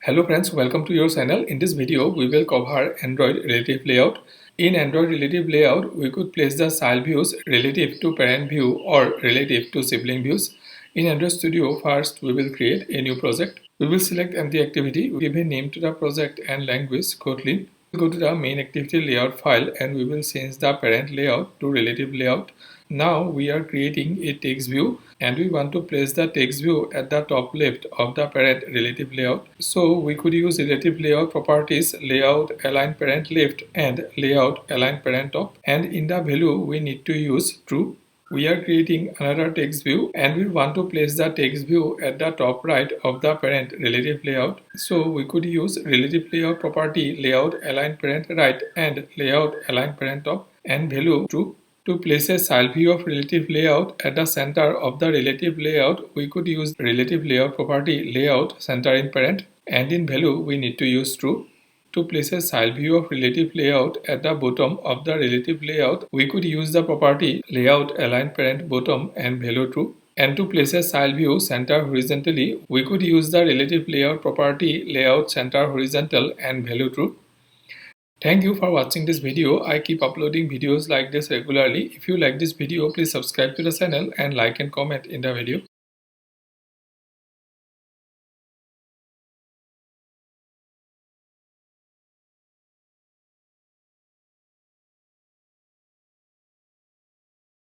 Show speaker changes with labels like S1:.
S1: Hello friends, welcome to your channel. In this video, we will cover Android relative layout. In Android relative layout, we could place the child views relative to parent view or relative to sibling views. In Android Studio, first we will create a new project. We will select empty activity, give a name to the project and language Kotlin. Go to the main activity layout file and we will change the parent layout to relative layout. Now we are creating a text view and we want to place the text view at the top left of the parent relative layout. So we could use relative layout properties layout align parent left and layout align parent top, and in the value we need to use true. We are creating another text view and we want to place the text view at the top right of the parent relative layout. So we could use relative layout property layout align parent right and layout align parent top and value true. To place a child view of relative layout at the center of the relative layout, we could use relative layout property layout center in parent, and in value we need to use true. To place a child view of relative layout at the bottom of the relative layout, we could use the property layout align parent bottom and value true. And to place a child view center horizontally, we could use the relative layout property layout center horizontal and value true. Thank you for watching this video. I keep uploading videos like this regularly. If you like this video, please subscribe to the channel and like and comment in the video.